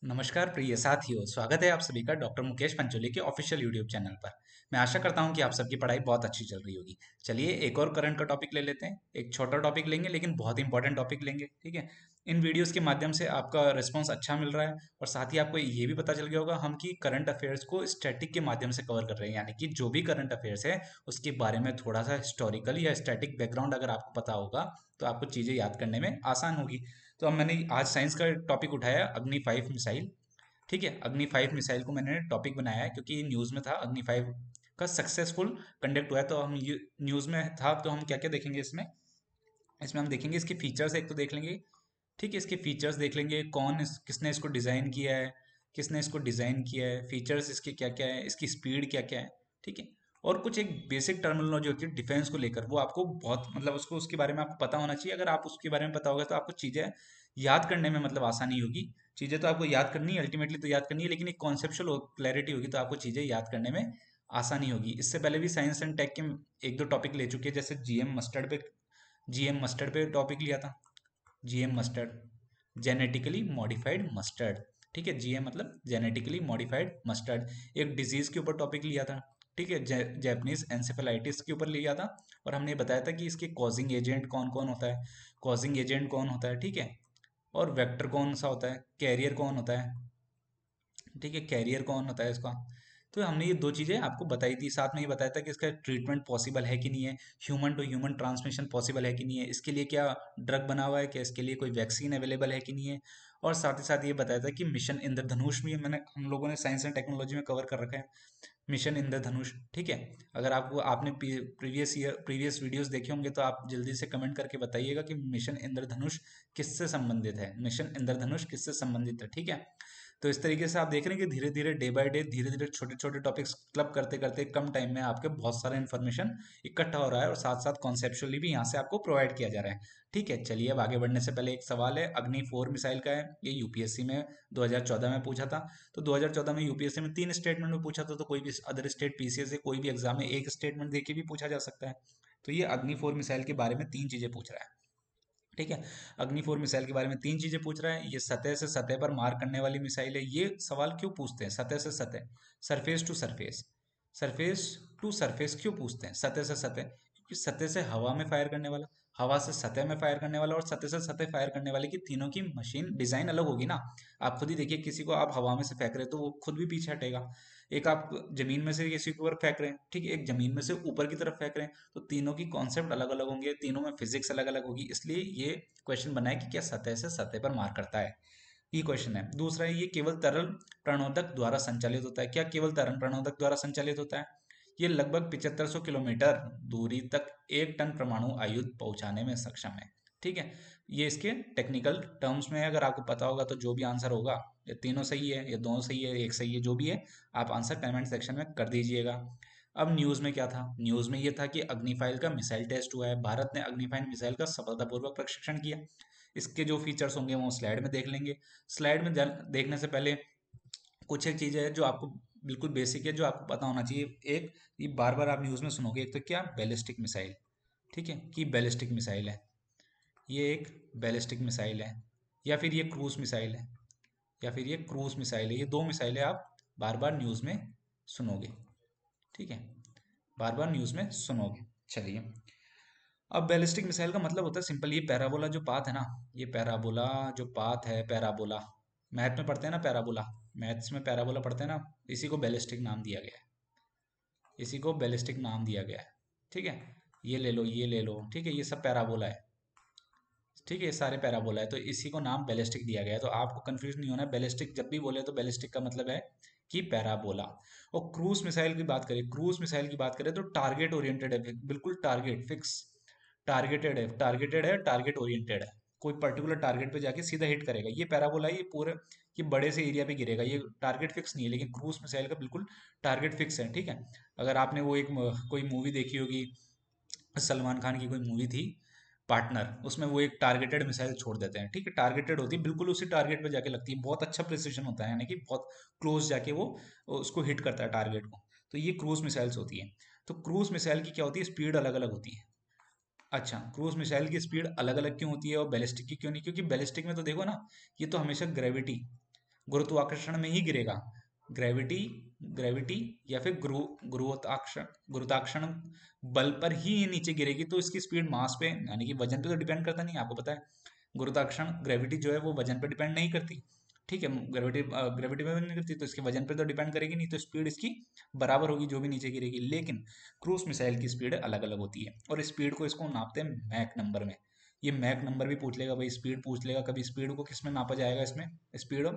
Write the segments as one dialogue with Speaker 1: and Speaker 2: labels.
Speaker 1: नमस्कार प्रिय साथियों, स्वागत है आप सभी का डॉक्टर मुकेश पंचोली के ऑफिशियल यूट्यूब चैनल पर। मैं आशा करता हूं कि आप सबकी पढ़ाई बहुत अच्छी चल रही होगी। चलिए एक और करंट का टॉपिक ले लेते हैं। एक छोटा टॉपिक लेंगे लेकिन बहुत इंपॉर्टेंट टॉपिक लेंगे, ठीक है। इन वीडियोस के माध्यम से आपका रिस्पॉन्स अच्छा मिल रहा है और साथ ही आपको ये भी पता चल गया होगा हम कि करंट अफेयर्स को स्टैटिक के माध्यम से कवर कर रहे हैं, यानी कि जो भी करंट अफेयर्स है उसके बारे में थोड़ा सा हिस्टोरिकल या स्टैटिक बैकग्राउंड अगर आपको पता होगा तो आपको चीज़ें याद करने में आसान होगी। तो अब मैंने आज साइंस का टॉपिक उठाया, अग्नि 5 मिसाइल। ठीक है, अग्नि 5 मिसाइल को मैंने टॉपिक बनाया है क्योंकि न्यूज़ में था अग्नि 5 का सक्सेसफुल कंडक्ट हुआ है। तो हम न्यूज़ में था तो हम क्या क्या देखेंगे इसमें। इसमें हम देखेंगे इसके फीचर्स एक तो देख लेंगे। ठीक है, इसके फीचर्स देख लेंगे, किसने इसको डिज़ाइन किया है, किसने इसको डिज़ाइन किया है, फीचर्स इसके क्या क्या है, इसकी स्पीड क्या क्या है। ठीक है, और कुछ एक बेसिक टर्मिनोलॉजी होती है डिफेंस को लेकर, वो आपको बहुत मतलब उसको उसके बारे में आपको पता होना चाहिए। अगर आप उसके बारे में पता होगा तो आपको चीज़ें याद करने में मतलब आसानी होगी। चीज़ें तो आपको याद करनी है, अल्टीमेटली तो याद करनी है, लेकिन एक कॉन्सेप्चुअल क्लैरिटी होगी तो आपको चीज़ें याद करने में आसानी होगी। इससे पहले भी साइंस एंड टेक के एक दो टॉपिक ले चुके हैं, जैसे जीएम मस्टर्ड पे टॉपिक लिया था। GM mustard, genetically modified mustard. ठीक है, जीएम मतलब जेनेटिकली मॉडिफाइड मस्टर्ड। एक डिजीज के ऊपर टॉपिक लिया था। ठीक है, जैपनीज एंसेफेलाइटिस के ऊपर लिया था। और हमने बताया था कि इसके कॉजिंग एजेंट कौन कौन होता है, कॉजिंग एजेंट कौन होता है, ठीक है। और वेक्टर कौन सा होता है, कैरियर कौन होता है। ठीक है, कैरियर कौन होता है इसका। तो हमने ये दो चीज़ें आपको बताई थी, साथ में ये बताया था कि इसका ट्रीटमेंट पॉसिबल है कि नहीं है, human to human transmission possible है कि नहीं है, इसके लिए क्या ड्रग बना हुआ है, क्या इसके लिए कोई वैक्सीन अवेलेबल है कि नहीं है। और साथ ही साथ ये बताया था कि मिशन इंद्रधनुष भी मैंने हम लोगों ने साइंस एंड टेक्नोलॉजी में कवर कर रखा है। मिशन इंद्रधनुष, ठीक है। अगर आपको आपने प्रीवियस वीडियोस देखे होंगे तो आप जल्दी से कमेंट करके बताइएगा कि मिशन इंद्रधनुष किससे संबंधित है, मिशन इंद्रधनुष किससे संबंधित है, ठीक है। तो इस तरीके से आप देख रहे हैं कि धीरे धीरे डे बाय डे धीरे धीरे छोटे छोटे टॉपिक्स क्लब करते करते कम टाइम में आपके बहुत सारा इन्फॉर्मेशन इकट्ठा हो रहा है और साथ साथ कॉन्सेप्चुअली भी यहाँ से आपको प्रोवाइड किया जा रहा है। ठीक है, चलिए अब आगे बढ़ने से पहले एक सवाल है, अग्नि 4 मिसाइल का है, ये यूपीएससी में 2014 में पूछा था। तो 2014 में यूपीएससी में 3 स्टेटमेंट में पूछा था, तो कोई भी अदर स्टेट पीसीएस से कोई भी एग्जाम में एक स्टेटमेंट दे के भी पूछा जा सकता है। तो ये अग्नि 4 मिसाइल के बारे में तीन चीजें पूछ रहा है। ठीक है, अग्नि 4 मिसाइल के बारे में तीन चीजें पूछ रहा है। ये सतह से सतह पर मार करने वाली मिसाइल है। ये सवाल क्यों पूछते हैं सतह से सतह, surface to surface, surface to surface क्यों पूछते हैं सतह से सतह, क्योंकि सतह से हवा में फायर करने वाला, हवा से सतह में फायर करने वाला और सतह से सतह फायर करने वाले की तीनों की मशीन डिजाइन अलग होगी ना। आप खुद ही देखिए, किसी को आप हवा में से फेंक रहे हो तो वो खुद भी पीछे हटेगा। एक आप जमीन में से किसी के ऊपर फेंक रहे हैं, ठीक है, एक जमीन में से ऊपर की तरफ फेंक रहे हैं, तो तीनों की कॉन्सेप्ट अलग अलग होंगे, तीनों में फिजिक्स अलग अलग होगी। इसलिए ये क्वेश्चन बना है कि क्या सतह से सतह पर मार करता है, ये क्वेश्चन है। दूसरा है, ये केवल तरल प्रणोदक द्वारा संचालित होता है। क्या केवल तरल प्रणोदक द्वारा संचालित होता है। ये लगभग 7500 किलोमीटर दूरी तक 1 टन परमाणु आयुध पहुंचाने में सक्षम है। ठीक है, ये इसके टेक्निकल टर्म्स में है, अगर आपको पता होगा तो जो भी आंसर होगा, ये तीनों सही है या दोनों सही है एक सही है, जो भी है आप आंसर कमेंट सेक्शन में कर दीजिएगा। अब न्यूज में क्या था, न्यूज में ये था कि अग्निफाइल का मिसाइल टेस्ट हुआ है, भारत ने अग्निफाइल मिसाइल का सफलतापूर्वक प्रशिक्षण किया। इसके जो फीचर्स होंगे वो स्लाइड में देख लेंगे। स्लाइड में देखने से पहले कुछ एक चीज़ें हैं जो आपको बिल्कुल बेसिक है, जो आपको पता होना चाहिए। एक, ये बार बार आप न्यूज़ में सुनोगे, एक तो क्या, बैलिस्टिक मिसाइल। ठीक है, कि बैलिस्टिक मिसाइल है, ये एक बैलिस्टिक मिसाइल है, या फिर ये क्रूज मिसाइल है, या फिर ये क्रूज मिसाइल है। ये दो मिसाइलें आप बार बार न्यूज़ में सुनोगे। ठीक है, बार बार न्यूज़ में सुनोगे। चलिए, अब बैलिस्टिक मिसाइल का मतलब होता है सिंपल, ये पैराबोला जो पाथ है ना, ये पैराबोला जो पाथ है, पैराबोला मैथ में पढ़ते हैं ना, पैराबोला मैथ्स में पैराबोला पढ़ते हैं ना, इसी को बैलिस्टिक नाम दिया गया है, इसी को बैलिस्टिक नाम दिया गया है। ठीक है, ये ले लो, ये ले लो, ठीक है, ये सब पैराबोला है। ठीक है, ये सारे पैराबोला है, तो इसी को नाम बैलिस्टिक दिया गया है। तो आपको कंफ्यूज नहीं होना है, बैलिस्टिक जब भी बोले तो बैलिस्टिक का मतलब है कि पैराबोला। और क्रूज मिसाइल की बात करें, क्रूज मिसाइल की बात करें तो टारगेट ओरिएंटेड है, बिल्कुल टारगेट फिक्स, टारगेटेड है, टारगेटेड है, टारगेट ओरिएंटेड है, कोई पर्टिकुलर टारगेट पे जाके सीधा हिट करेगा। ये पैराबोला है, ये पूरे ये बड़े से एरिया पे गिरेगा, ये टारगेट फिक्स नहीं है। लेकिन क्रूज मिसाइल का बिल्कुल टारगेट फिक्स है। ठीक है, अगर आपने वो कोई मूवी देखी होगी, सलमान खान की कोई मूवी थी पार्टनर, उसमें वो एक टारगेटेड मिसाइल छोड़ देते हैं। ठीक है, टारगेटेड होती है, बिल्कुल उसी टारगेट पे जाके लगती है, बहुत अच्छा प्रिसिशन होता है, यानी कि बहुत क्लोज जाके वो उसको हिट करता है टारगेट को। तो ये क्रूज मिसाइल्स होती है। तो क्रूज मिसाइल की क्या होती है, स्पीड अलग अलग होती है। अच्छा, क्रूज मिसाइल की स्पीड अलग अलग क्यों होती है और बैलिस्टिक की क्यों नहीं, क्योंकि बैलिस्टिक में तो देखो ना, ये तो हमेशा ग्रेविटी, गुरुत्वाकर्षण में ही गिरेगा। ग्रेविटी ग्रेविटी या फिर गुरुत्वाकर्षण बल पर ही ये नीचे गिरेगी, तो इसकी स्पीड मास पे यानी कि वजन पे तो डिपेंड करता नहीं, आपको पता है। गुरुत्वाकर्षण ग्रेविटी जो है वो वजन पे डिपेंड नहीं करती, ठीक है। ग्रेविटी ग्रेविटी पे नहीं करती, तो इसके वजन पे तो डिपेंड करेगी नहीं, तो स्पीड इसकी बराबर होगी जो भी नीचे गिरेगी। लेकिन क्रूज मिसाइल की स्पीड अलग अलग होती है, और स्पीड को इसको नापते हैं मैक नंबर में। ये मैक नंबर भी पूछ लेगा भाई, स्पीड पूछ लेगा कभी, स्पीड को किस में नापा जाएगा, इसमें स्पीड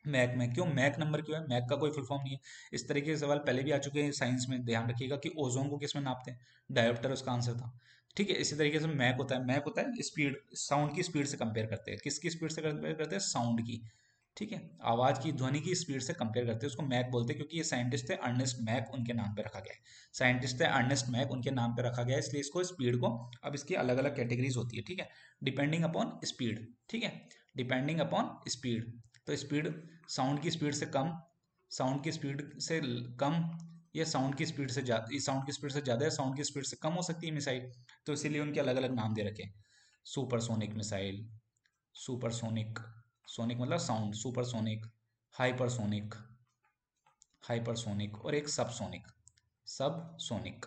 Speaker 1: मैक में। क्यों मैक नंबर क्यों है? मैक का कोई फुल फॉर्म नहीं है। इस तरीके के सवाल पहले भी आ चुके हैं साइंस में, ध्यान रखिएगा कि ओजोन को किस में नापते हैं, डायोप्टर उसका आंसर था, ठीक है। इसी तरीके से मैक होता है स्पीड, साउंड की स्पीड से कंपेयर करते हैं। किसकी स्पीड से कंपेयर करते हैं? साउंड की, ठीक है। आवाज की, ध्वनि की स्पीड से कंपेयर करते हैं, उसको मैक बोलते हैं, क्योंकि ये साइंटिस्ट थे अर्नेस्ट मैक, उनके नाम पे रखा गया है। साइंटिस्ट थे अर्नेस्ट मैक, उनके नाम पे रखा गया है, इसलिए इसको स्पीड को, अब इसकी अलग अलग कैटेगरीज होती है, ठीक है, डिपेंडिंग अपॉन स्पीड, ठीक है, डिपेंडिंग अपॉन स्पीड। तो स्पीड साउंड की स्पीड से कम, साउंड की स्पीड से कम, या साउंड की स्पीड से ज़्यादा, साउंड की स्पीड से ज़्यादा या साउंड की स्पीड से कम हो सकती है मिसाइल, तो इसीलिए उनके अलग अलग नाम दे रखे। सुपरसोनिक मिसाइल, सुपरसोनिक, सोनिक मतलब साउंड, सुपरसोनिक, हाइपरसोनिक, हाइपरसोनिक, और एक सबसोनिक, सबसोनिक,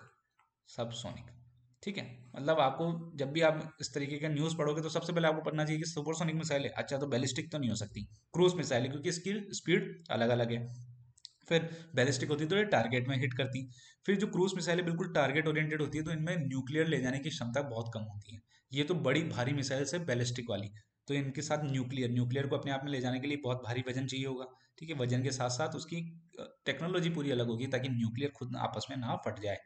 Speaker 1: सबसोनिक, ठीक है। मतलब आपको जब भी आप इस तरीके का न्यूज़ पढ़ोगे तो सबसे पहले आपको पढ़ना चाहिए कि सुपरसोनिक मिसाइल है, अच्छा तो बैलिस्टिक तो नहीं हो सकती, क्रूज मिसाइल है, क्योंकि इसकी स्पीड अलग अलग है। फिर बैलिस्टिक होती है तो ये टारगेट में हिट करती। फिर जो क्रूज मिसाइल है बिल्कुल टारगेट ओरिएंटेड होती है, तो इनमें न्यूक्लियर ले जाने की क्षमता बहुत कम होती है। ये तो बड़ी भारी मिसाइल है बैलिस्टिक वाली, तो इनके साथ न्यूक्लियर, न्यूक्लियर को अपने आप में ले जाने के लिए बहुत भारी वजन चाहिए होगा, ठीक है। वजन के साथ साथ उसकी टेक्नोलॉजी पूरी अलग होगी, ताकि न्यूक्लियर खुद आपस में ना फट जाए।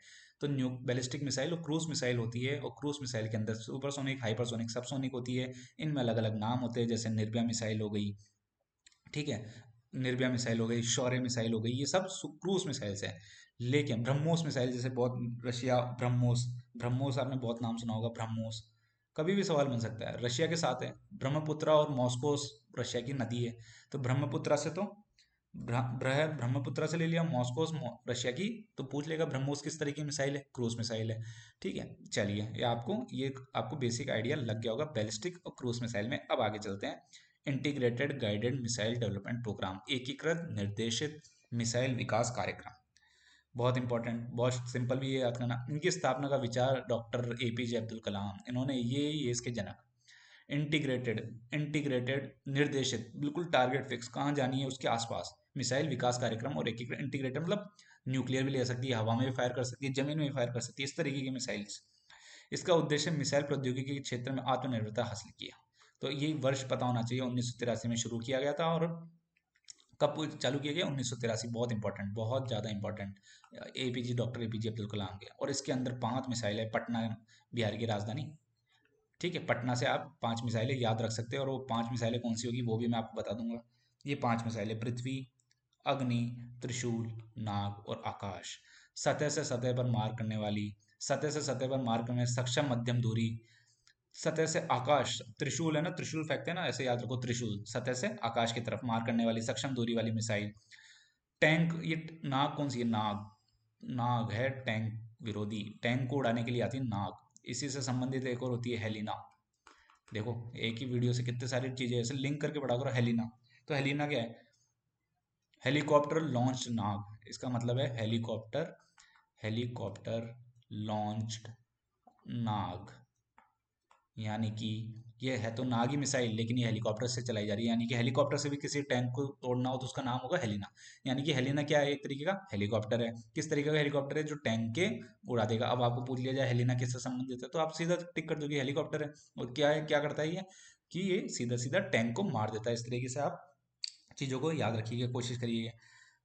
Speaker 1: तो न्यू बैलिस्टिक मिसाइल और क्रूज मिसाइल होती है, और क्रूज मिसाइल के अंदर सुपरसोनिक, हाइपरसोनिक, सबसोनिक होती है। इनमें अलग अलग नाम होते हैं, जैसे निर्भया मिसाइल हो गई, ठीक है, निर्भया मिसाइल हो गई, शौर्य मिसाइल हो गई, ये सब क्रूज मिसाइल्स है। लेकिन ब्रह्मोस मिसाइल, जैसे बहुत रशिया, ब्रह्मोस, ब्रह्मोस आपने बहुत नाम सुना होगा, ब्रह्मोस कभी भी सवाल बन सकता है, रशिया के साथ है। ब्रह्मपुत्रा और मॉस्कोस रशिया की नदी है, तो ब्रह्मपुत्रा से तो ब्रह्मपुत्रा से ले लिया, मॉस्कोस रशिया की, तो पूछ लेगा ब्रह्मोस किस तरह की मिसाइल है, क्रूज मिसाइल है, ठीक है। चलिए ये आपको बेसिक आइडिया लग गया होगा बैलिस्टिक और क्रूज मिसाइल में। अब आगे चलते हैं। Integrated guided missile development program, एकीकृत निर्देशित मिसाइल विकास कार्यक्रम, बहुत इंपॉर्टेंट, बहुत सिंपल भी है याद करना। इनकी स्थापना का विचार डॉक्टर एपीजे अब्दुल कलाम, इन्होंने ये इसके जनक। इंटीग्रेटेड, इंटीग्रेटेड निर्देशित, बिल्कुल टारगेट फिक्स, कहाँ जानी है उसके आसपास, मिसाइल विकास कार्यक्रम। और एकीकृत, इंटीग्रेटेड मतलब न्यूक्लियर भी ले सकती है, हवा में भी फायर कर सकती है, जमीन में भी फायर कर सकती है, इस तरीके की मिसाइल्स। इसका उद्देश्य मिसाइल प्रौद्योगिकी के क्षेत्र में आत्मनिर्भरता हासिल किया। तो ये वर्ष पता होना चाहिए, 1983 में शुरू किया गया था, और कब चालू किया गया? 1983, बहुत इंपॉर्टेंट, बहुत ज़्यादा important. APJ, doctor APJ Abdul Kalam के। और इसके अंदर 5 मिसाइल है, पटना बिहार की राजधानी, ठीक है, पटना से आप 5 मिसाइलें याद रख सकते हैं, और वो 5 मिसाइलें कौन सी होगी वो भी मैं आपको बता दूंगा। ये 5 मिसाइलें पृथ्वी, अग्नि, त्रिशूल, नाग और आकाश। सतह से सतह पर मार करने वाली, सतह से सतह पर मार करने में सक्षम मध्यम दूरी, सतह से आकाश, त्रिशूल है ना, त्रिशूल फेंकते हैं ना, ऐसे याद रखो, त्रिशूल सतह से आकाश की तरफ मार करने वाली सक्षम दूरी वाली मिसाइल। टैंक, ये नाग कौन सी है? नाग, नाग है टैंक विरोधी, टैंक को उड़ाने के लिए आती है नाग। इसी से संबंधित एक और होती है हेलिना। देखो, एक ही वीडियो से कितने सारी चीजें ऐसे लिंक करके पढ़ा करो। हेलिना, तो हेलिना क्या है? हेलीकॉप्टर लॉन्च्ड नाग, इसका मतलब है हेलीकॉप्टर, हेलीकॉप्टर लॉन्च्ड नाग, यानी कि ये है तो नाग ही मिसाइल, लेकिन ये हेलीकॉप्टर से चलाई जा रही है, यानी कि हेलीकॉप्टर से भी किसी टैंक को तोड़ना हो तो उसका नाम होगा हेलिना। यानी कि हेलिना क्या है? एक तरीके का हेलीकॉप्टर है। किस तरीके का हेलीकॉप्टर है? जो टैंक के उड़ा देगा। अब आपको पूछ लिया जाए हेलिना किससे संबंधित है, तो आप सीधा टिक कर दोगे हेलीकॉप्टर है। और क्या है, क्या करता है ये, कि ये सीधा सीधा टैंक को मार देता है। इस तरीके से आप चीज़ों को याद रखिएगा, कोशिश करिए।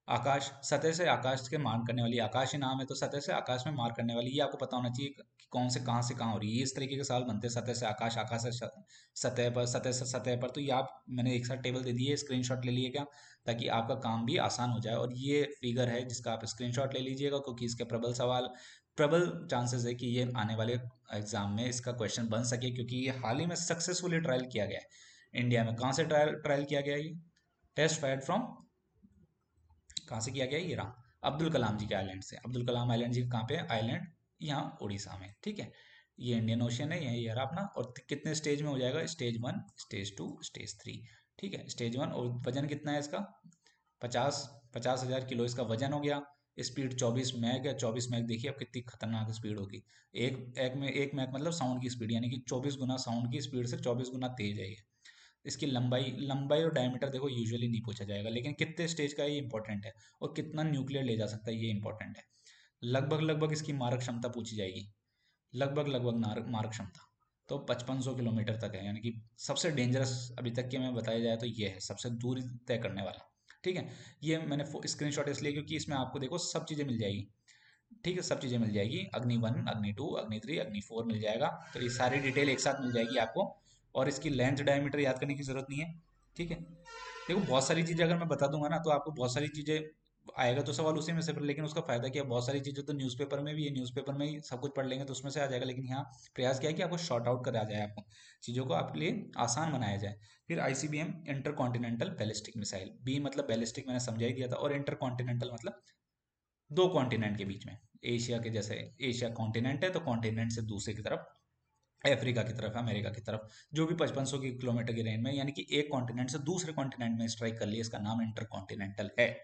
Speaker 1: आकाश, सतह से आकाश के मार करने वाली, आकाश ही नाम है तो सतह से आकाश में मार करने वाली, ये आपको पता होना चाहिए कि कौन से कहाँ हो रही है। इस तरीके के सवाल बनते हैं, सतह से आकाश, आकाश से सतह पर, सतह से सतह पर। तो ये आप, मैंने एक साथ टेबल दे दी है, स्क्रीनशॉट ले लीजिएगा, ताकि आपका काम भी आसान हो जाए। और ये फिगर है जिसका आप स्क्रीनशॉट ले लीजिएगा, क्योंकि इसके प्रबल सवाल, प्रबल चांसेस है कि ये आने वाले एग्जाम में इसका क्वेश्चन बन सके, क्योंकि ये हाल ही में सक्सेसफुली ट्रायल किया गया है इंडिया में। कहाँ से ट्रायल ट्रायल किया गया है ये? टेस्ट फायर्ड फ्रॉम, कहाँ से किया गया है? ये रहा, अब्दुल कलाम जी के आइलैंड से। अब्दुल कलाम आइलैंड जी कहाँ पे है? आइलैंड यहाँ उड़ीसा में, ठीक है। ये इंडियन ओशियन है, यही ये रहा अपना। और कितने स्टेज में हो जाएगा? Stage 1, stage 2, stage 3। ठीक है, स्टेज 1। और वजन कितना है इसका? 50,000 किलो इसका वजन हो गया। स्पीड 24 मैक है। 24 मैक देखिए अब कितनी खतरनाक स्पीड होगी। एक मैक मतलब साउंड की स्पीड, यानी कि 24 गुना साउंड की स्पीड से 24 गुना तेज है ये। इसकी लंबाई लंबाई और डायमीटर देखो यूजुअली नहीं पूछा जाएगा, लेकिन कितने स्टेज का है ये इंपॉर्टेंट है। और कितना न्यूक्लियर ले जा सकता है ये इंपॉर्टेंट है। लगभग लगभग इसकी मारक क्षमता पूछी जाएगी। लगभग लगभग मारक क्षमता तो 5500 किलोमीटर तक है, यानी कि सबसे डेंजरस अभी तक के में बताया जाए तो ये है सबसे दूरी तय करने वाला। ठीक है, ये मैंने स्क्रीनशॉट इसलिए क्योंकि इसमें आपको देखो सब चीज़ें मिल जाएगी। ठीक है, सब चीज़ें मिल जाएगी, अग्नि 1, अग्नि 2, अग्नि 3, अग्नि 4 मिल जाएगा। तो ये सारी डिटेल एक साथ मिल जाएगी आपको। और इसकी लेंथ डायमीटर याद करने की ज़रूरत नहीं है। ठीक है, देखो बहुत सारी चीज़ें अगर मैं बता दूंगा ना तो आपको बहुत सारी चीज़ें आएगा तो सवाल उसी में से, पर लेकिन उसका फायदा क्या है, बहुत सारी चीज़ें तो न्यूज़पेपर में भी है, न्यूज़पेपर में ही सब कुछ पढ़ लेंगे तो उसमें से आ जाएगा। लेकिन यहाँ प्रयास क्या है कि आपको शॉर्ट आउट करा जाए, आपको चीज़ों को आपके लिए आसान बनाया जाए। फिर ICBM inter continental ballistic missile, B मतलब बैलिस्टिक मैंने समझा ही दिया था, और इंटर कॉन्टिनेंटल मतलब दो कॉन्टिनेंट के बीच में। एशिया के जैसे एशिया कॉन्टिनेंट है तो कॉन्टिनेंट से दूसरे की तरफ, अफ्रीका की तरफ, अमेरिका की तरफ, जो भी 5500 की किलोमीटर की रेंज में, यानी कि एक कॉन्टिनेंट से दूसरे कॉन्टिनेंट में स्ट्राइक कर लिया, इसका नाम इंटर कॉन्टिनेंटल है।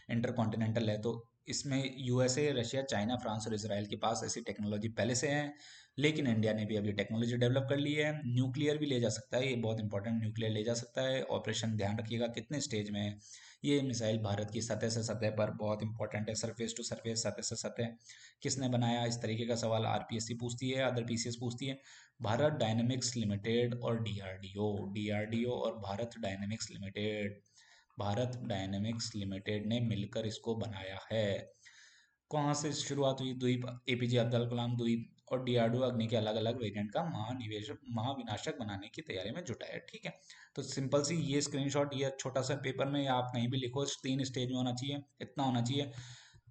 Speaker 1: इंटर कॉन्टिनेंटल है तो इसमें यूएसए, रशिया, चाइना, फ्रांस और इसराइल के पास ऐसी टेक्नोलॉजी पहले से है। लेकिन इंडिया ने भी अभी टेक्नोलॉजी डेवलप कर ली है। न्यूक्लियर भी ले जा सकता है, ये बहुत इंपॉर्टेंट, न्यूक्लियर ले जा सकता है। ऑपरेशन ध्यान रखिएगा कितने स्टेज में है। ये मिसाइल भारत की सतह से सतह पर बहुत इंपॉर्टेंट है, सरफेस टू सरफेस, सतह से सतह। किसने बनाया, इस तरीके का सवाल आरपीएससी पूछती है, अदर पीसीएस पूछती है। भारत डायनेमिक्स लिमिटेड और डीआरडीओ, डीआरडीओ और Bharat dynamics limited, Bharat dynamics limited ने मिलकर इसको बनाया है। कहाँ से शुरुआत हुई? द्वीप, एपीजे अब्दुल कलाम द्वीप और डीआरडीओ अग्नि के अलग अलग वेरिएंट का महाविनाशक बनाने की तैयारी में जुटा है। ठीक है, तो सिंपल सी ये स्क्रीनशॉट, ये छोटा सा पेपर में या आप कहीं भी लिखो 3 स्टेज में होना चाहिए, इतना होना चाहिए।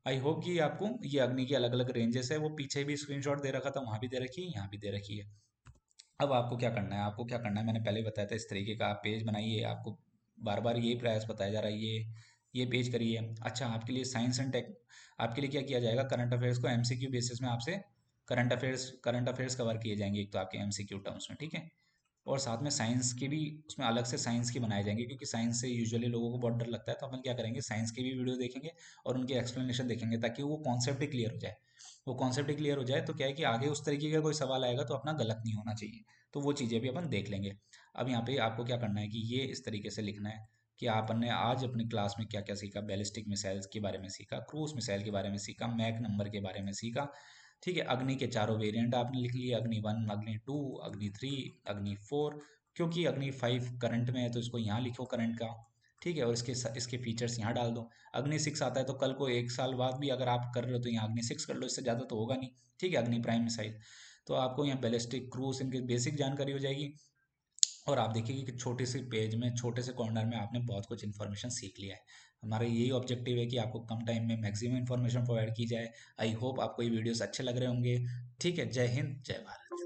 Speaker 1: आई होप कि आपको ये अग्नि की अलग अलग रेंजेस है, वो पीछे भी स्क्रीनशॉट दे रखा था, वहां भी दे रखी है, यहाँ भी दे रखी है। अब आपको क्या करना है, आपको क्या करना है मैंने पहले ही बताया था, इस तरीके का आप पेज बनाइए। आपको बार बार यही प्रयास बताया जा रहा है, ये पेज करिए। अच्छा, आपके लिए साइंस एंड टेक, आपके लिए क्या किया जाएगा, करंट अफेयर्स को एमसीक्यू बेसिस में आपसे करंट अफेयर्स कवर किए जाएंगे एक तो आपके एमसीक्यू टर्म्स में। ठीक है, और साथ में साइंस के भी, उसमें अलग से साइंस के बनाए जाएंगे, क्योंकि साइंस से यूजुअली लोगों को बहुत डर लगता है। तो अपन क्या करेंगे, साइंस की भी वीडियो देखेंगे और उनकी एक्सप्लेनेशन देखेंगे, ताकि वो कॉन्सेप्ट ही क्लियर हो जाए। वो कॉन्सेप्ट ही क्लियर हो जाए तो क्या है कि आगे उस तरीके का कोई सवाल आएगा तो अपना गलत नहीं होना चाहिए। तो वो चीज़ें भी अपन देख लेंगे। अब यहाँ पे आपको क्या करना है कि ये इस तरीके से लिखना है कि आपने आज अपनी क्लास में क्या क्या सीखा, बैलिस्टिक मिसाइल्स के बारे में सीखा, क्रूज मिसाइल के बारे में सीखा, मैक नंबर के बारे में सीखा। ठीक है, अग्नि के चारों वेरिएंट आपने लिख लिए, अग्नि 1, अग्नि 2, अग्नि 3, अग्नि 4। क्योंकि अग्नि 5 करंट में है तो इसको यहाँ लिखो करंट का। ठीक है, और इसके फीचर्स यहाँ डाल दो। अग्नि 6 आता है तो कल को 1 साल बाद भी अगर आप कर रहे हो तो यहाँ अग्नि 6 कर लो, इससे ज़्यादा तो होगा नहीं। ठीक है, अग्नि प्राइम मिसाइल। तो आपको यहाँ बैलिस्टिक, क्रूज, इनकी बेसिक जानकारी हो जाएगी। और आप देखिए कि छोटे से पेज में, छोटे से कॉर्नर में आपने बहुत कुछ इन्फॉर्मेशन सीख लिया है। हमारा यही ऑब्जेक्टिव है कि आपको कम टाइम में मैक्सिमम इन्फॉर्मेशन प्रोवाइड की जाए। आई होप आपको ये वीडियोस अच्छे लग रहे होंगे। ठीक है, जय हिंद, जय भारत।